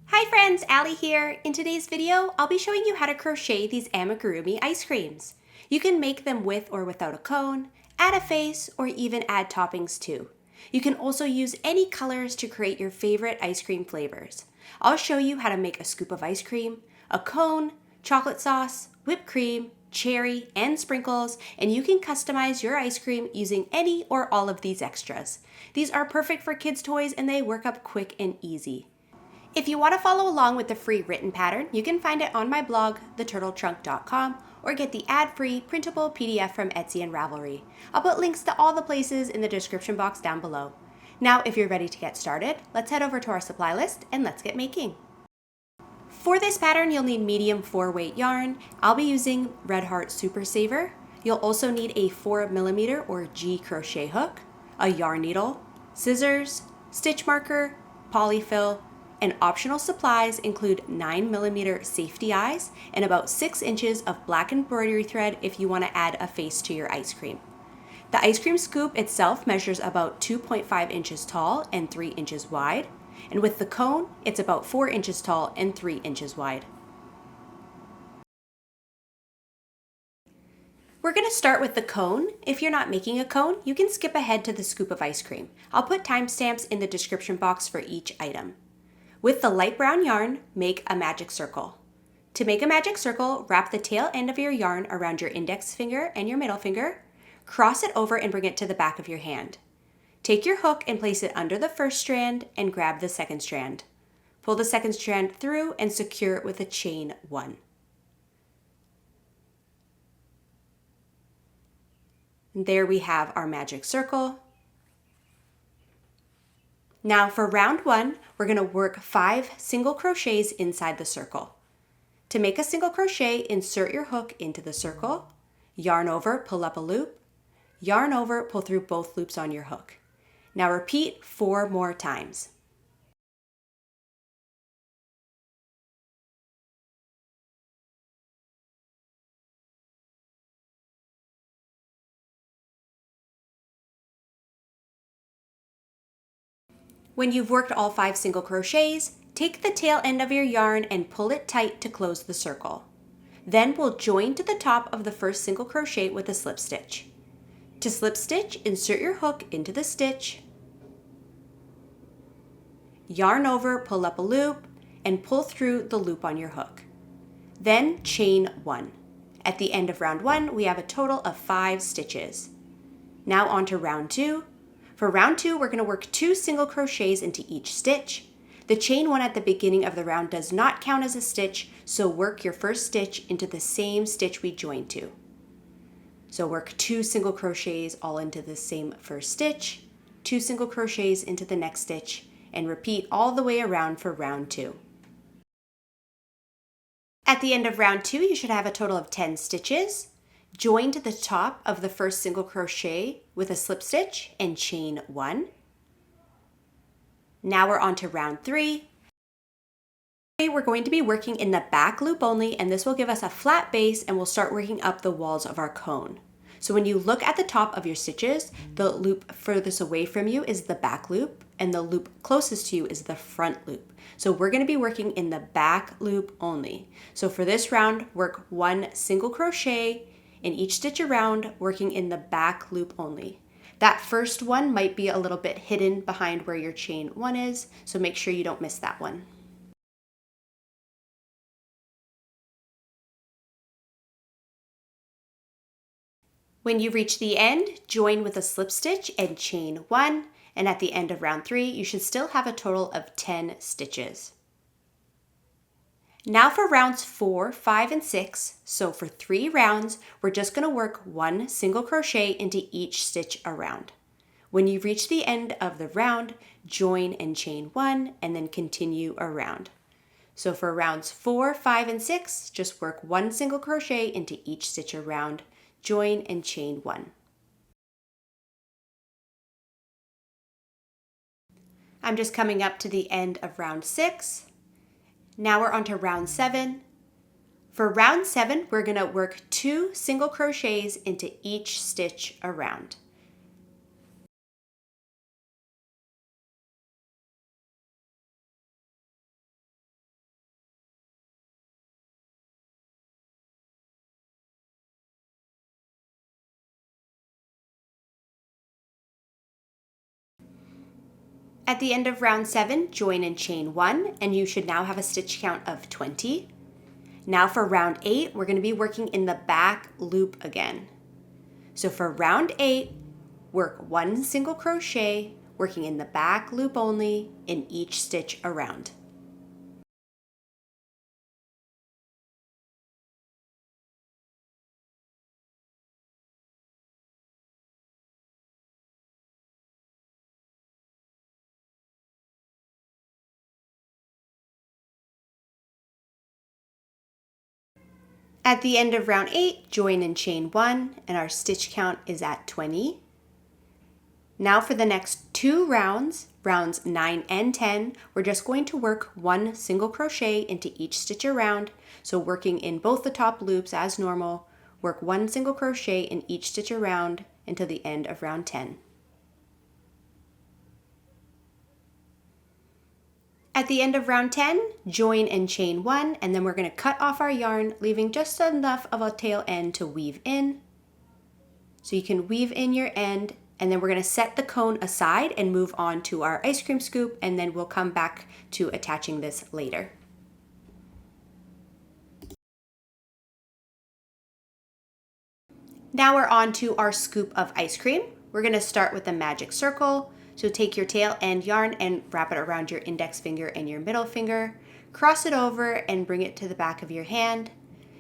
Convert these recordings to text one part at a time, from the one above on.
Hi friends, Allie here. In today's video, I'll be showing you how to crochet these amigurumi ice creams. You can make them with or without a cone, add a face, or even add toppings too. You can also use any colors to create your favorite ice cream flavors. I'll show you how to make a scoop of ice cream, a cone, chocolate sauce, whipped cream, cherry, and sprinkles, and you can customize your ice cream using any or all of these extras. These are perfect for kids' toys and they work up quick and easy. If you want to follow along with the free written pattern, you can find it on my blog, theturtletrunk.com, or get the ad-free printable PDF from Etsy and Ravelry. I'll put links to all the places in the description box down below. Now, if you're ready to get started, let's head over to our supply list and let's get making. For this pattern, you'll need medium 4-weight yarn. I'll be using Red Heart Super Saver. You'll also need a 4mm or G crochet hook, a yarn needle, scissors, stitch marker, polyfill, and optional supplies include 9mm safety eyes and about 6 inches of black embroidery thread if you want to add a face to your ice cream. The ice cream scoop itself measures about 2.5 inches tall and 3 inches wide, and with the cone, it's about 4 inches tall and 3 inches wide. We're going to start with the cone. If you're not making a cone, you can skip ahead to the scoop of ice cream. I'll put timestamps in the description box for each item. With the light brown yarn, make a magic circle. To make a magic circle, wrap the tail end of your yarn around your index finger and your middle finger, cross it over and bring it to the back of your hand. Take your hook and place it under the first strand and grab the second strand. Pull the second strand through and secure it with a chain 1. And there we have our magic circle. Now for round 1, we're going to work 5 single crochets inside the circle. To make a single crochet, insert your hook into the circle, yarn over, pull up a loop, yarn over, pull through both loops on your hook. Now repeat 4 more times. When you've worked all 5 single crochets, take the tail end of your yarn and pull it tight to close the circle. Then we'll join to the top of the first single crochet with a slip stitch. To slip stitch, insert your hook into the stitch, yarn over, pull up a loop, and pull through the loop on your hook. Then chain 1. At the end of round 1, we have a total of 5 stitches. Now on to round 2. For round 2, we're going to work 2 single crochets into each stitch. The chain 1 at the beginning of the round does not count as a stitch, so work your first stitch into the same stitch we joined to. So work 2 single crochets all into the same first stitch, 2 single crochets into the next stitch, and repeat all the way around for round 2. At the end of round 2, you should have a total of 10 stitches. Join to the top of the first single crochet with a slip stitch and chain 1. Now we're on to round 3. We're going to be working in the back loop only, and this will give us a flat base and we'll start working up the walls of our cone. So when you look at the top of your stitches, the loop furthest away from you is the back loop and the loop closest to you is the front loop. So we're going to be working in the back loop only. So for this round, work 1 single crochet in each stitch around, working in the back loop only. That first one might be a little bit hidden behind where your chain 1 is, so make sure you don't miss that one. When you reach the end, join with a slip stitch and chain 1, and at the end of round 3, you should still have a total of 10 stitches. Now for rounds 4, 5, and 6, so for 3 rounds, we're just going to work 1 single crochet into each stitch around. When you reach the end of the round, join and chain 1, and then continue around. So for rounds 4, 5, and 6, just work 1 single crochet into each stitch around, join and chain 1. I'm just coming up to the end of round 6. Now we're on to round 7. For round 7, we're going to work 2 single crochets into each stitch around. At the end of round 7, join and chain 1, and you should now have a stitch count of 20. Now for round 8, we're going to be working in the back loop again. So for round 8, work 1 single crochet, working in the back loop only in each stitch around. At the end of round 8, join and chain 1, and our stitch count is at 20. Now for the next 2 rounds, rounds 9 and 10, we're just going to work 1 single crochet into each stitch around. So working in both the top loops as normal, work 1 single crochet in each stitch around until the end of round 10. At the end of round 10, join and chain 1, and then we're going to cut off our yarn, leaving just enough of a tail end to weave in. So you can weave in your end, and then we're going to set the cone aside and move on to our ice cream scoop, and then we'll come back to attaching this later. Now we're on to our scoop of ice cream. We're going to start with the magic circle. So take your tail end yarn and wrap it around your index finger and your middle finger. Cross it over and bring it to the back of your hand.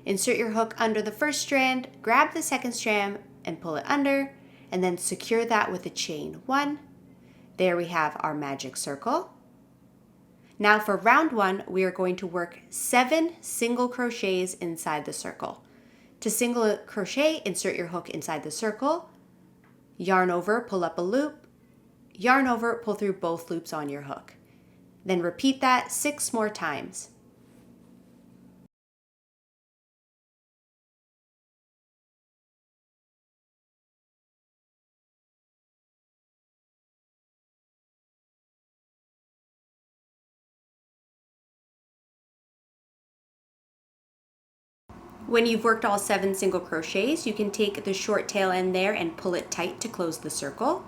Insert your hook under the first strand, grab the second strand and pull it under, and then secure that with a chain 1. There we have our magic circle. Now for round 1, we are going to work 7 single crochets inside the circle. To single crochet, insert your hook inside the circle, yarn over, pull up a loop, yarn over, pull through both loops on your hook. Then repeat that 6 more times. When you've worked all 7 single crochets, you can take the short tail end there and pull it tight to close the circle.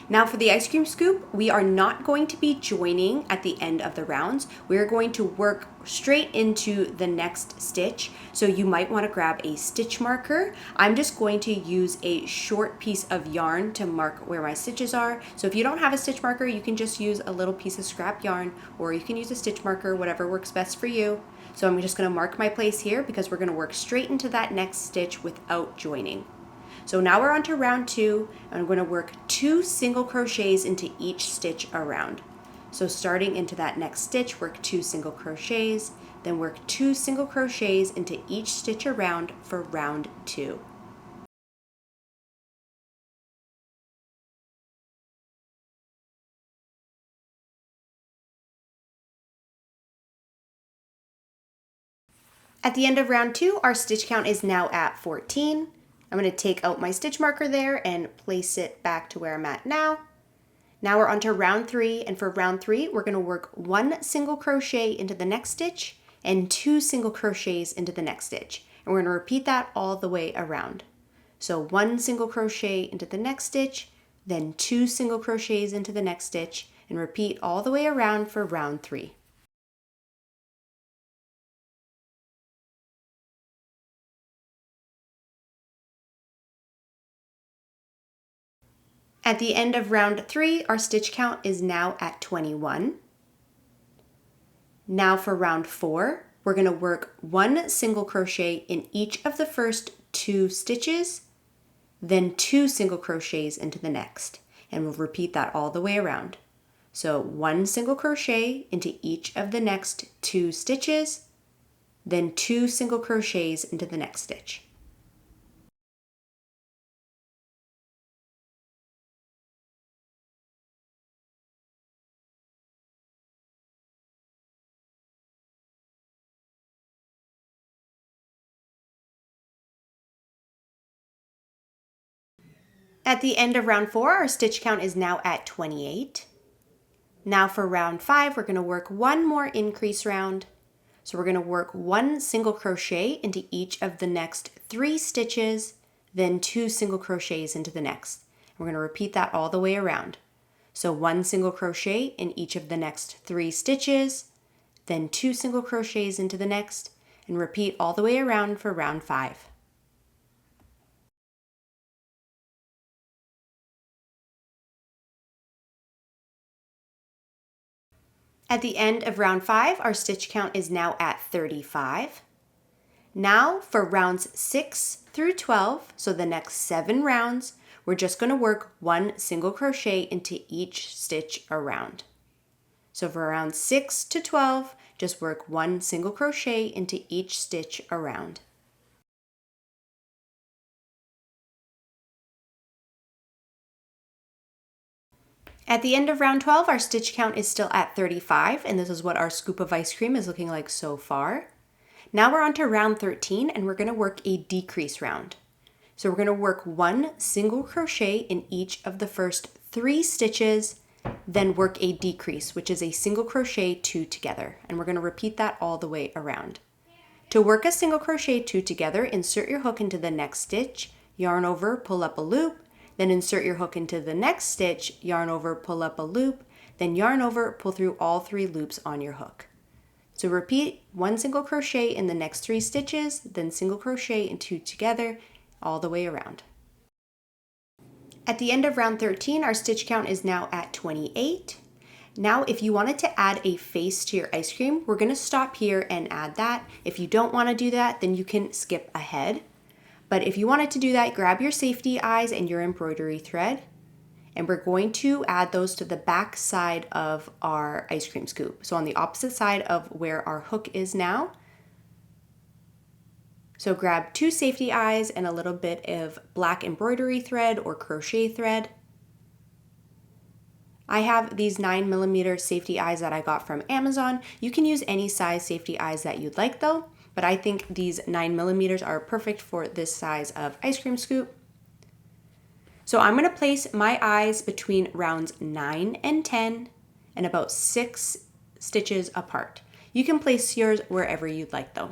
Now for the ice cream scoop, we are not going to be joining at the end of the rounds. We're going to work straight into the next stitch. So you might want to grab a stitch marker. I'm just going to use a short piece of yarn to mark where my stitches are. So if you don't have a stitch marker, you can just use a little piece of scrap yarn, or you can use a stitch marker, whatever works best for you. So I'm just going to mark my place here because we're going to work straight into that next stitch without joining. So now we're on to round 2, and I'm going to work 2 single crochets into each stitch around. So starting into that next stitch, work 2 single crochets, then work 2 single crochets into each stitch around for round 2. At the end of round 2, our stitch count is now at 14. I'm going to take out my stitch marker there and place it back to where I'm at now. Now we're on to round 3, and for round 3, we're going to work 1 single crochet into the next stitch and 2 single crochets into the next stitch. And we're going to repeat that all the way around. So 1 single crochet into the next stitch, then 2 single crochets into the next stitch, and repeat all the way around for round 3. At the end of round 3, our stitch count is now at 21. Now for round 4, we're going to work 1 single crochet in each of the first 2 stitches, then 2 single crochets into the next, and we'll repeat that all the way around. So 1 single crochet into each of the next 2 stitches, then 2 single crochets into the next stitch. At the end of round 4, our stitch count is now at 28. Now for round 5, we're going to work 1 more increase round. So we're going to work 1 single crochet into each of the next 3 stitches, then 2 single crochets into the next. And we're going to repeat that all the way around. So 1 single crochet in each of the next 3 stitches, then 2 single crochets into the next, and repeat all the way around for round 5. At the end of round 5, our stitch count is now at 35. Now for rounds 6 through 12, so the next 7 rounds, we're just going to work 1 single crochet into each stitch around. So for rounds 6 to 12, just work 1 single crochet into each stitch around. At the end of round 12, our stitch count is still at 35, and this is what our scoop of ice cream is looking like so far. Now we're on to round 13, and we're going to work a decrease round. So we're going to work 1 single crochet in each of the first 3 stitches, then work a decrease, which is a single crochet 2 together, and we're going to repeat that all the way around. To work a single crochet 2 together, insert your hook into the next stitch, yarn over, pull up a loop, then insert your hook into the next stitch, yarn over, pull up a loop, then yarn over, pull through all 3 loops on your hook. So repeat 1 single crochet in the next 3 stitches, then single crochet and 2 together, all the way around. At the end of round 13, our stitch count is now at 28. Now, if you wanted to add a face to your ice cream, we're going to stop here and add that. If you don't want to do that, then you can skip ahead. But if you wanted to do that, grab your safety eyes and your embroidery thread, and we're going to add those to the back side of our ice cream scoop. So on the opposite side of where our hook is now. So grab 2 safety eyes and a little bit of black embroidery thread or crochet thread. I have these 9mm safety eyes that I got from Amazon. You can use any size safety eyes that you'd like though, but I think these 9mm are perfect for this size of ice cream scoop. So I'm going to place my eyes between rounds 9 and 10 and about 6 stitches apart. You can place yours wherever you'd like though.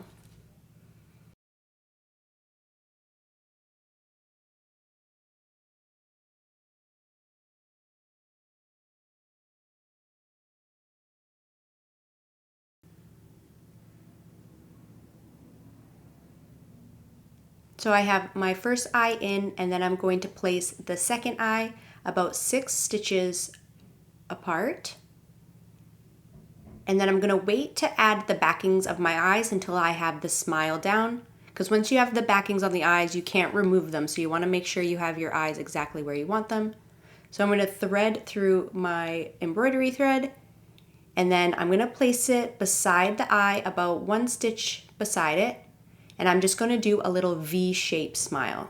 So I have my first eye in, and then I'm going to place the second eye about 6 stitches apart. And then I'm going to wait to add the backings of my eyes until I have the smile down. Because once you have the backings on the eyes, you can't remove them. So you want to make sure you have your eyes exactly where you want them. So I'm going to thread through my embroidery thread. And then I'm going to place it beside the eye, about 1 stitch beside it. And I'm just going to do a little V-shaped smile.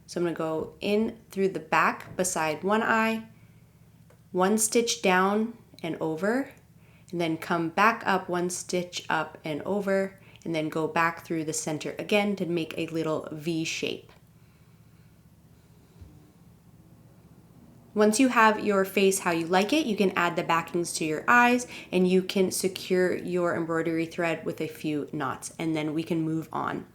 So I'm going to go in through the back beside one eye, 1 stitch down and over, and then come back up 1 stitch up and over, and then go back through the center again to make a little V shape. Once you have your face how you like it, you can add the backings to your eyes, and you can secure your embroidery thread with a few knots, and then we can move on.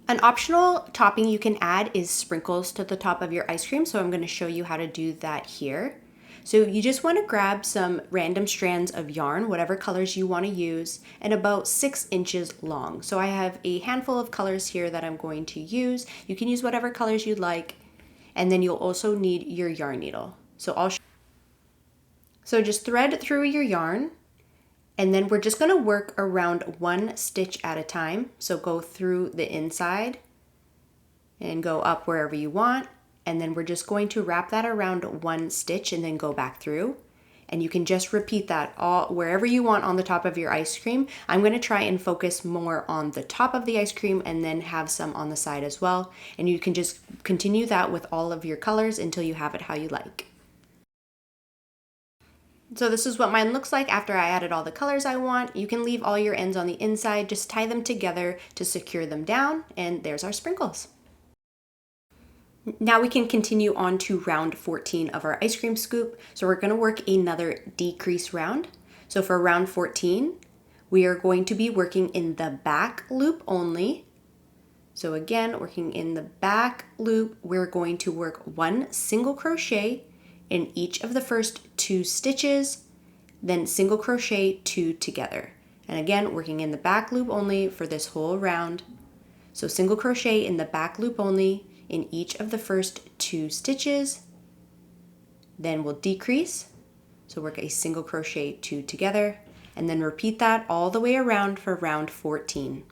An optional topping you can add is sprinkles to the top of your ice cream, so I'm going to show you how to do that here. So you just want to grab some random strands of yarn, whatever colors you want to use, and about 6 inches long. So I have a handful of colors here that I'm going to use. You can use whatever colors you'd like, and then you'll also need your yarn needle. So just thread through your yarn. And then we're just going to work around 1 stitch at a time. So go through the inside and go up wherever you want. And then we're just going to wrap that around 1 stitch and then go back through. and you can just repeat that all wherever you want on the top of your ice cream. I'm going to try and focus more on the top of the ice cream and then have some on the side as well. And you can just continue that with all of your colors until you have it how you like. So this is what mine looks like after I added all the colors I want. You can leave all your ends on the inside, just tie them together to secure them down, and there's our sprinkles. Now we can continue on to round 14 of our ice cream scoop. So we're going to work another decrease round. So for round 14, we are going to be working in the back loop only. So again, working in the back loop, we're going to work 1 single crochet in each of the first 2 stitches, then single crochet 2 together. And again, working in the back loop only for this whole round. So single crochet in the back loop only in each of the first 2 stitches, then we'll decrease, so work a single crochet 2 together, and then repeat that all the way around for round 14.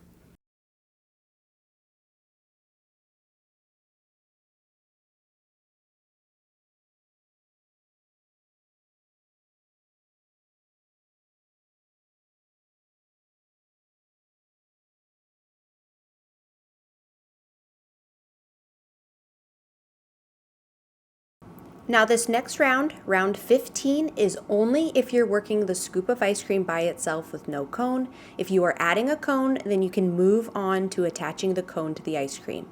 Now this next round, round 15, is only if you're working the scoop of ice cream by itself with no cone. If you are adding a cone, then you can move on to attaching the cone to the ice cream.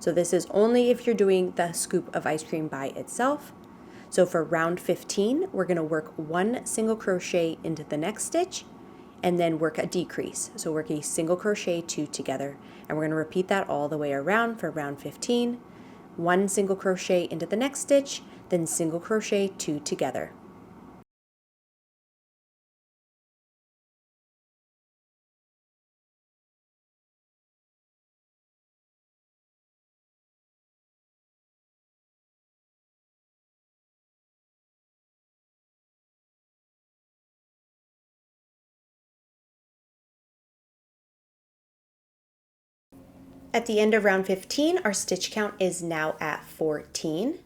So this is only if you're doing the scoop of ice cream by itself. So for round 15, we're going to work 1 single crochet into the next stitch and then work a decrease. So work a single crochet 2 together, and we're going to repeat that all the way around for round 15. 1 single crochet into the next stitch, then single crochet 2 together. At the end of round 15, our stitch count is now at 14.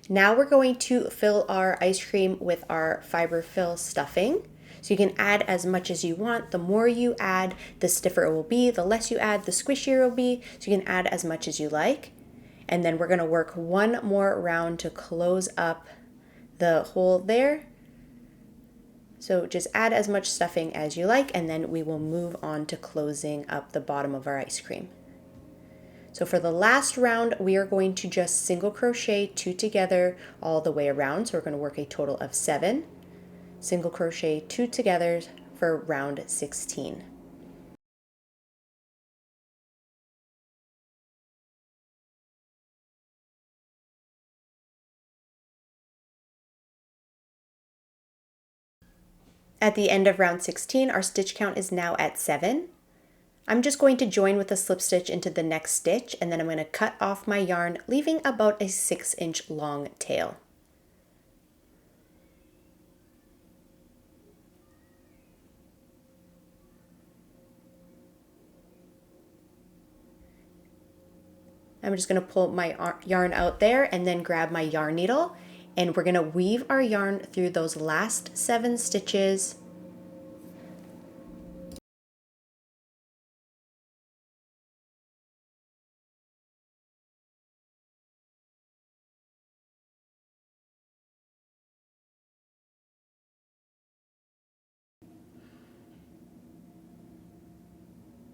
Now we're going to fill our ice cream with our fiber fill stuffing. So you can add as much as you want. The more you add, the stiffer it will be. The less you add, the squishier it will be. So you can add as much as you like. And then we're going to work 1 more round to close up the hole there. So just add as much stuffing as you like, and then we will move on to closing up the bottom of our ice cream. So for the last round, we are going to just single crochet 2 together all the way around. So we're going to work a total of 7 single crochet 2 together for round 16. At the end of round 16, our stitch count is now at 7. I'm just going to join with a slip stitch into the next stitch, and then I'm going to cut off my yarn, leaving about a 6-inch long tail. I'm just going to pull my yarn out there and then grab my yarn needle, and we're going to weave our yarn through those last 7 stitches.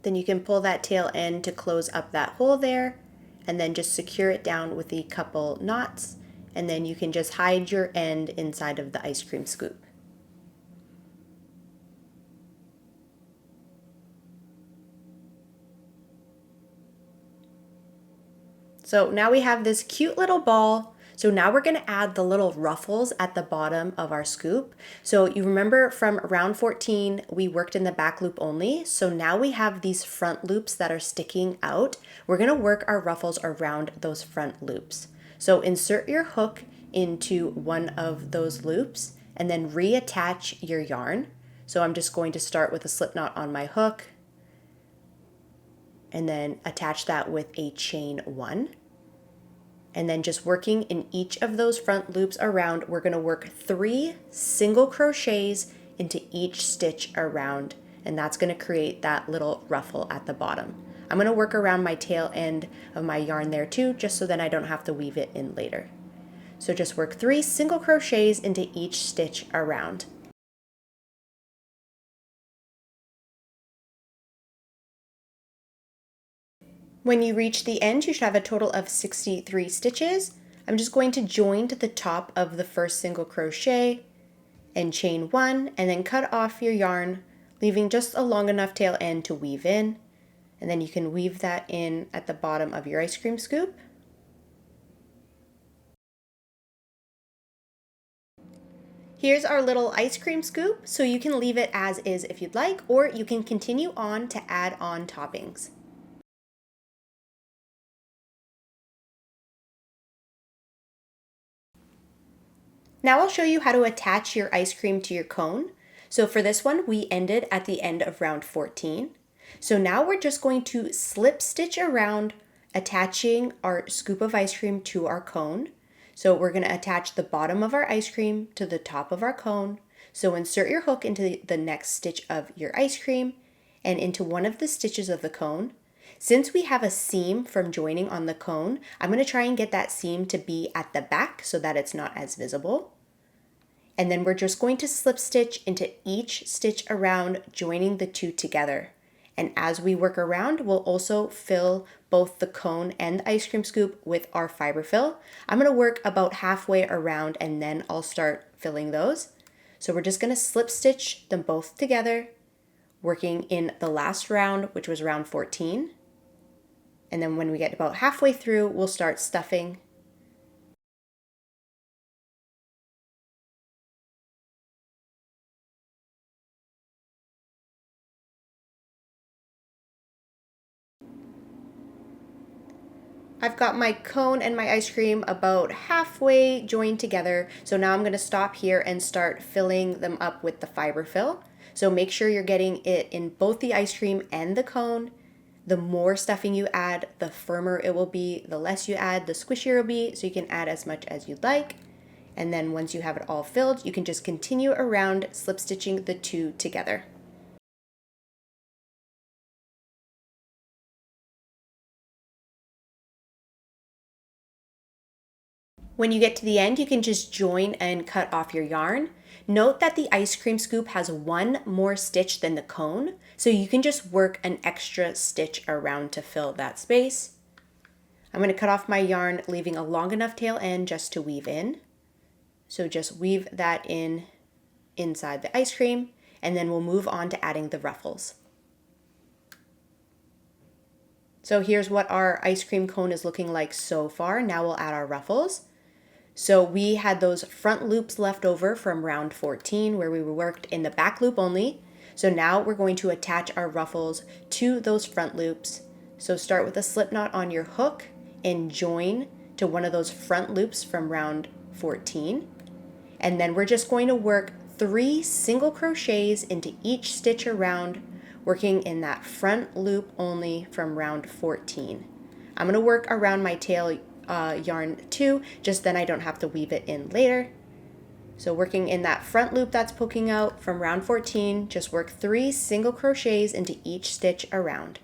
Then you can pull that tail end to close up that hole there, and then just secure it down with a couple knots, and then you can just hide your end inside of the ice cream scoop. So now we have this cute little ball. So now we're going to add the little ruffles at the bottom of our scoop. So you remember from round 14, we worked in the back loop only. So now we have these front loops that are sticking out. We're going to work our ruffles around those front loops. So insert your hook into one of those loops and then reattach your yarn. So I'm just going to start with a slip knot on my hook and then attach that with a chain 1. And then just working in each of those front loops around, we're going to work 3 single crochets into each stitch around, and that's going to create that little ruffle at the bottom. I'm going to work around my tail end of my yarn there too, just so then I don't have to weave it in later. So just work 3 single crochets into each stitch around. When you reach the end, you should have a total of 63 stitches. I'm just going to join to the top of the first single crochet and chain 1, and then cut off your yarn, leaving just a long enough tail end to weave in. And then you can weave that in at the bottom of your ice cream scoop. Here's our little ice cream scoop, so you can leave it as is if you'd like, or you can continue on to add on toppings. Now I'll show you how to attach your ice cream to your cone. So for this one, we ended at the end of round 14. So now we're just going to slip stitch around, attaching our scoop of ice cream to our cone. So we're going to attach the bottom of our ice cream to the top of our cone. So insert your hook into the next stitch of your ice cream and into one of the stitches of the cone. Since we have a seam from joining on the cone, I'm going to try and get that seam to be at the back so that it's not as visible. And then we're just going to slip stitch into each stitch around, joining the two together. And as we work around, we'll also fill both the cone and the ice cream scoop with our fiber fill. I'm going to work about halfway around and then I'll start filling those. So we're just going to slip stitch them both together, working in the last round, which was round 14. And then when we get about halfway through, we'll start stuffing. I've got my cone and my ice cream about halfway joined together. So now I'm going to stop here and start filling them up with the fiber fill. So make sure you're getting it in both the ice cream and the cone. The more stuffing you add, the firmer it will be. The less you add, the squishier it will be. So you can add as much as you'd like. And then once you have it all filled, you can just continue around slip stitching the two together. When you get to the end, you can just join and cut off your yarn. Note that the ice cream scoop has one more stitch than the cone, so you can just work an extra stitch around to fill that space. I'm going to cut off my yarn, leaving a long enough tail end just to weave in. So just weave that in inside the ice cream, and then we'll move on to adding the ruffles. So here's what our ice cream cone is looking like so far. Now we'll add our ruffles. So we had those front loops left over from round 14 where we worked in the back loop only. So now we're going to attach our ruffles to those front loops. So start with a slip knot on your hook and join to one of those front loops from round 14. And then we're just going to work 3 single crochets into each stitch around, working in that front loop only from round 14. I'm going to work around my tail yarn too, just then I don't have to weave it in later. So working in that front loop that's poking out from round 14, just work 3 single crochets into each stitch around.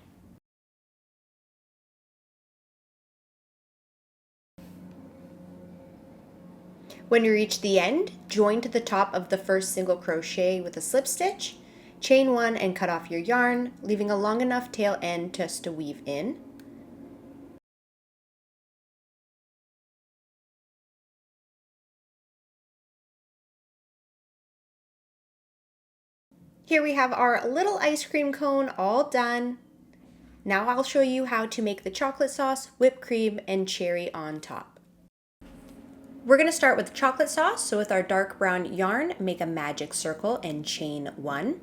When you reach the end, join to the top of the first single crochet with a slip stitch, chain 1 and cut off your yarn, leaving a long enough tail end just to weave in. Here we have our little ice cream cone all done. Now I'll show you how to make the chocolate sauce, whipped cream, and cherry on top. We're going to start with chocolate sauce. So with our dark brown yarn, make a magic circle and chain 1.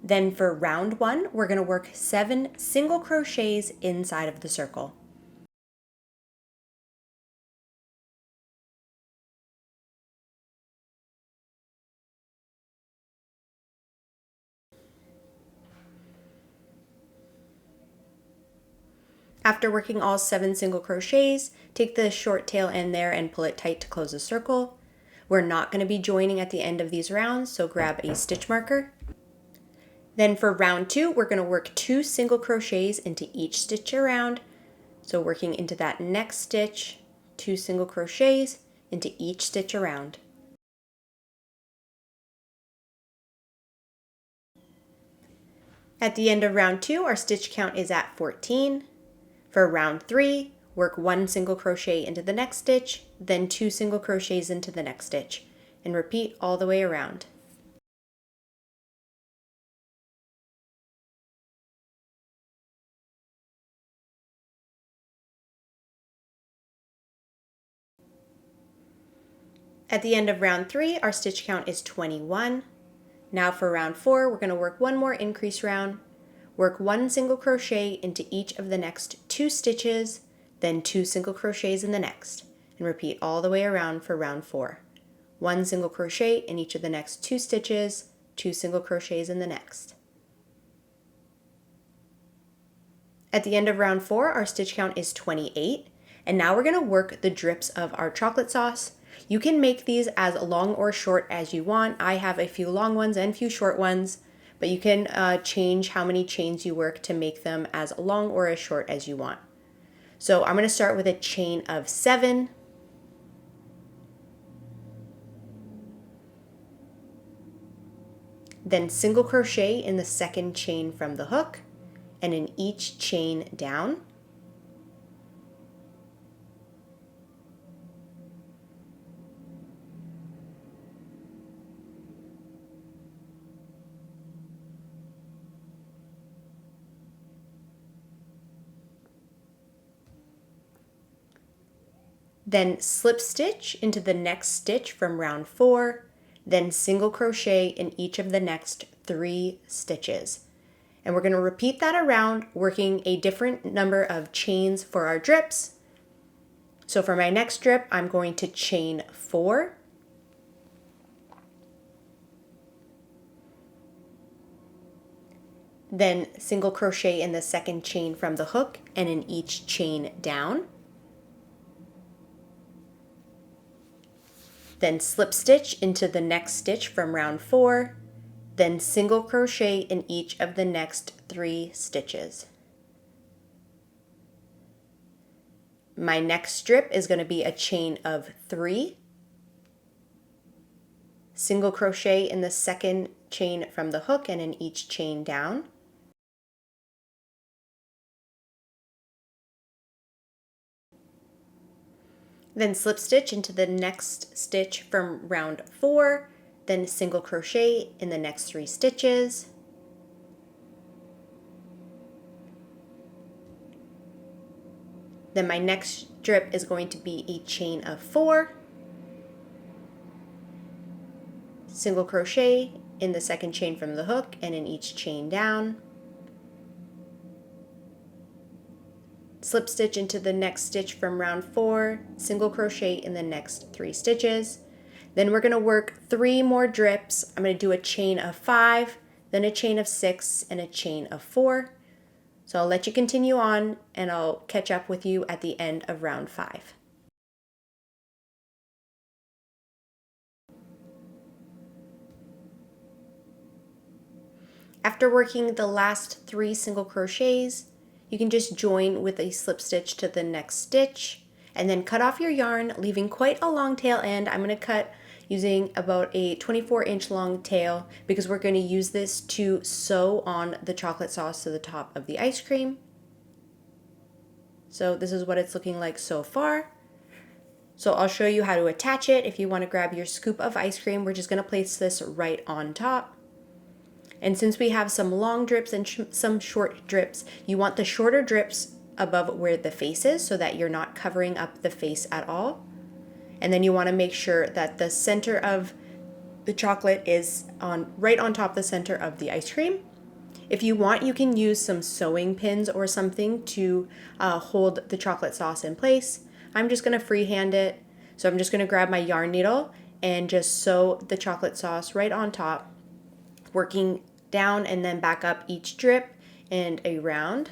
Then for round 1, we're going to work 7 single crochets inside of the circle. After working all 7 single crochets, take the short tail end there and pull it tight to close a circle. We're not going to be joining at the end of these rounds, so grab a stitch marker. Then for round 2, we're going to work 2 single crochets into each stitch around. So working into that next stitch, 2 single crochets into each stitch around. At the end of round 2, our stitch count is at 14. For round 3, work 1 single crochet into the next stitch, then 2 single crochets into the next stitch, and repeat all the way around. At the end of round 3, our stitch count is 21. Now for round 4, we're going to work 1 more increase round. Work 1 single crochet into each of the next 2 stitches, then 2 single crochets in the next, and repeat all the way around for round 4. 1 single crochet in each of the next 2 stitches, 2 single crochets in the next. At the end of round 4, our stitch count is 28, and now we're going to work the drips of our chocolate sauce. You can make these as long or short as you want. I have a few long ones and a few short ones, but you can change how many chains you work to make them as long or as short as you want. So I'm going to start with a chain of 7. Then single crochet in the second chain from the hook and in each chain down. Then slip stitch into the next stitch from round 4, then single crochet in each of the next 3 stitches. And we're going to repeat that around, working a different number of chains for our drips. So for my next drip, I'm going to chain 4. Then single crochet in the second chain from the hook and in each chain down. Then slip stitch into the next stitch from round 4, then single crochet in each of the next 3 stitches. My next strip is going to be a chain of 3, single crochet in the second chain from the hook and in each chain down. Then slip stitch into the next stitch from round 4, then single crochet in the next 3 stitches. Then my next strip is going to be a chain of 4, single crochet in the second chain from the hook and in each chain down. Slip stitch into the next stitch from round 4, single crochet in the next 3 stitches. Then we're going to work 3 more drips. I'm going to do a chain of 5, then a chain of 6, and a chain of 4. So I'll let you continue on and I'll catch up with you at the end of round 5. After working the last 3 single crochets, you can just join with a slip stitch to the next stitch and then cut off your yarn, leaving quite a long tail end. I'm going to cut using about a 24-inch long tail because we're going to use this to sew on the chocolate sauce to the top of the ice cream. So this is what it's looking like so far. So I'll show you how to attach it. If you want to grab your scoop of ice cream, we're just going to place this right on top. And since we have some long drips and some short drips, you want the shorter drips above where the face is so that you're not covering up the face at all. And then you want to make sure that the center of the chocolate is right on top the center of the ice cream. If you want, you can use some sewing pins or something to hold the chocolate sauce in place. I'm just going to freehand it. So I'm just going to grab my yarn needle and just sew the chocolate sauce right on top, working down and then back up each drip and around.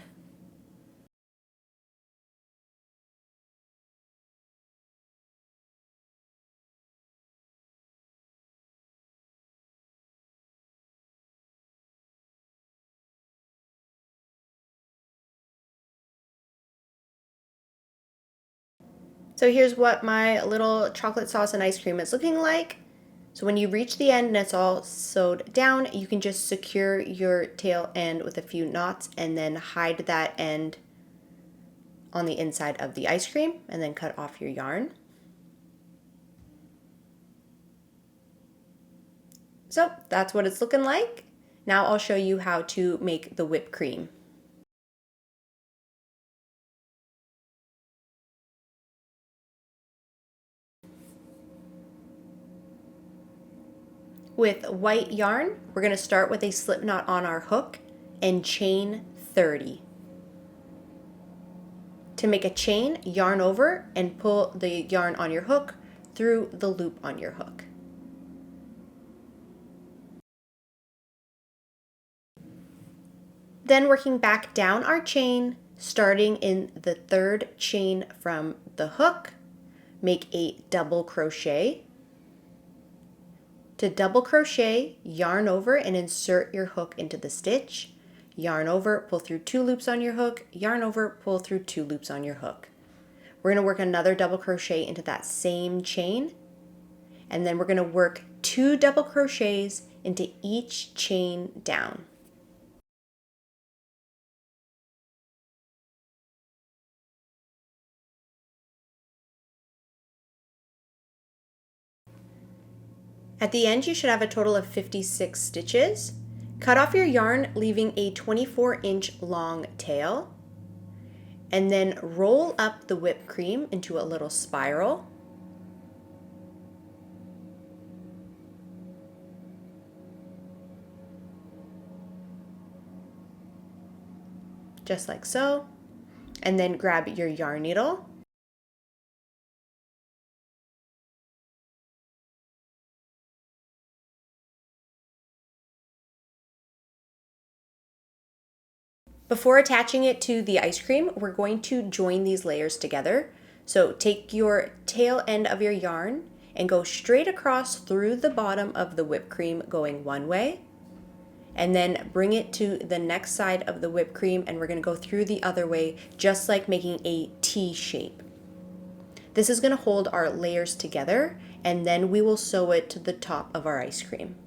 So here's what my little chocolate sauce and ice cream is looking like. So when you reach the end and it's all sewed down, you can just secure your tail end with a few knots and then hide that end on the inside of the ice cream and then cut off your yarn. So that's what it's looking like. Now I'll show you how to make the whipped cream. With white yarn, we're going to start with a slip knot on our hook and chain 30. To make a chain, yarn over and pull the yarn on your hook through the loop on your hook. Then working back down our chain, starting in the third chain from the hook, make a double crochet. To double crochet, yarn over and insert your hook into the stitch. Yarn over, pull through 2 loops on your hook, yarn over, pull through 2 loops on your hook. We're going to work another double crochet into that same chain, and then we're going to work 2 double crochets into each chain down. At the end, you should have a total of 56 stitches. Cut off your yarn, leaving a 24-inch long tail, and then roll up the whipped cream into a little spiral. Just like so. And then grab your yarn needle. Before attaching it to the ice cream, we're going to join these layers together. So take your tail end of your yarn and go straight across through the bottom of the whipped cream going one way, and then bring it to the next side of the whipped cream, and we're going to go through the other way, just like making a T shape. This is going to hold our layers together, and then we will sew it to the top of our ice cream.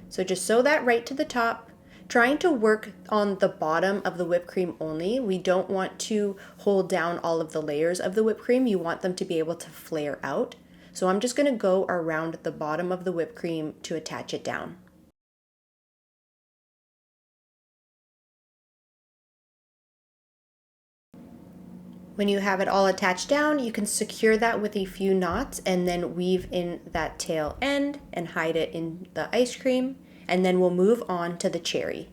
So just sew that right to the top, trying to work on the bottom of the whipped cream only. We don't want to hold down all of the layers of the whipped cream. You want them to be able to flare out. So I'm just going to go around the bottom of the whipped cream to attach it down. When you have it all attached down, you can secure that with a few knots and then weave in that tail end and hide it in the ice cream. And then we'll move on to the cherry.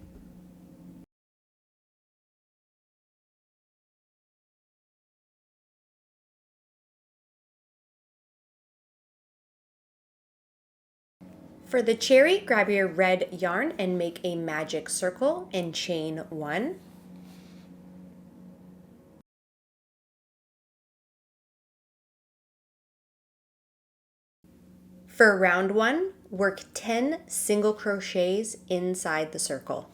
For the cherry, grab your red yarn and make a magic circle and chain 1. For round 1, work 10 single crochets inside the circle.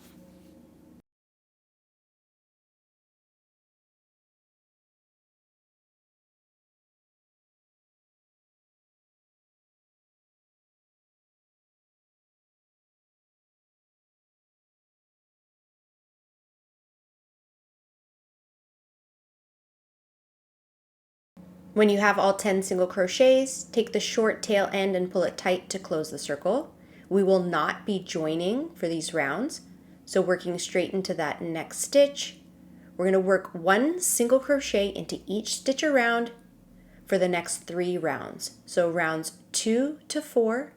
When you have all 10 single crochets, take the short tail end and pull it tight to close the circle. We will not be joining for these rounds, so working straight into that next stitch, we're going to work 1 single crochet into each stitch around for the next 3 rounds. So rounds 2 to 4,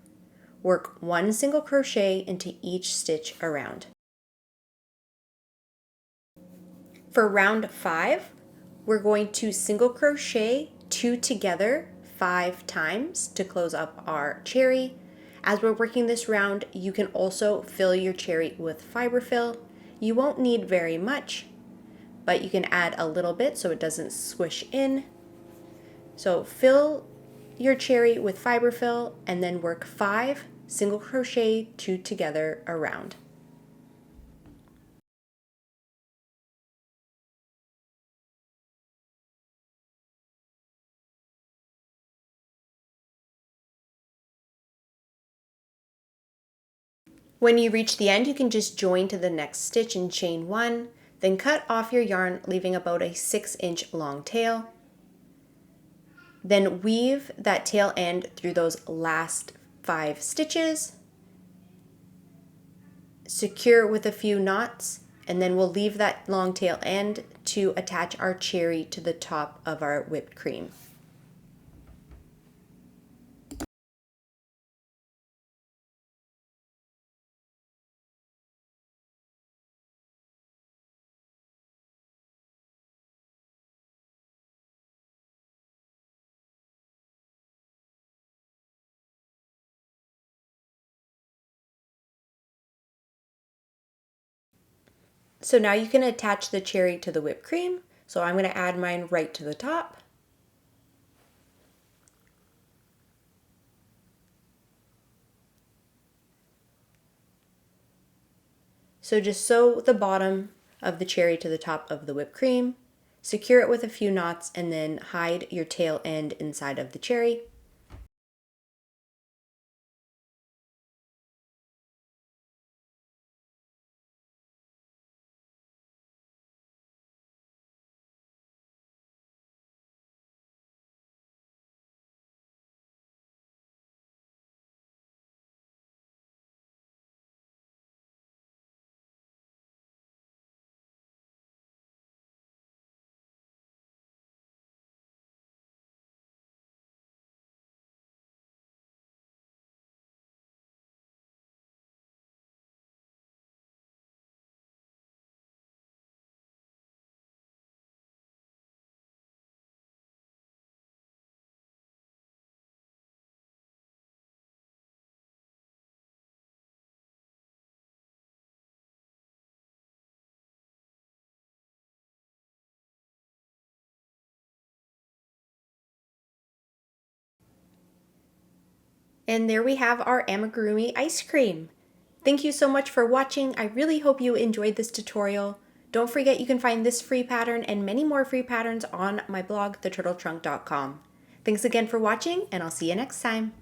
work 1 single crochet into each stitch around. For round 5, we're going to single crochet 2 together 5 times to close up our cherry. As we're working this round, you can also fill your cherry with fiber fill. You won't need very much, but you can add a little bit so it doesn't squish in. So fill your cherry with fiber fill and then work 5 single crochet 2 together around. When you reach the end, you can just join to the next stitch and chain 1, then cut off your yarn, leaving about a 6-inch long tail. Then weave that tail end through those last 5 stitches, secure with a few knots, and then we'll leave that long tail end to attach our cherry to the top of our whipped cream. So now you can attach the cherry to the whipped cream. So I'm going to add mine right to the top. So just sew the bottom of the cherry to the top of the whipped cream, secure it with a few knots, and then hide your tail end inside of the cherry. And there we have our amigurumi ice cream. Thank you so much for watching. I really hope you enjoyed this tutorial. Don't forget you can find this free pattern and many more free patterns on my blog, theturtletrunk.com. Thanks again for watching, and I'll see you next time.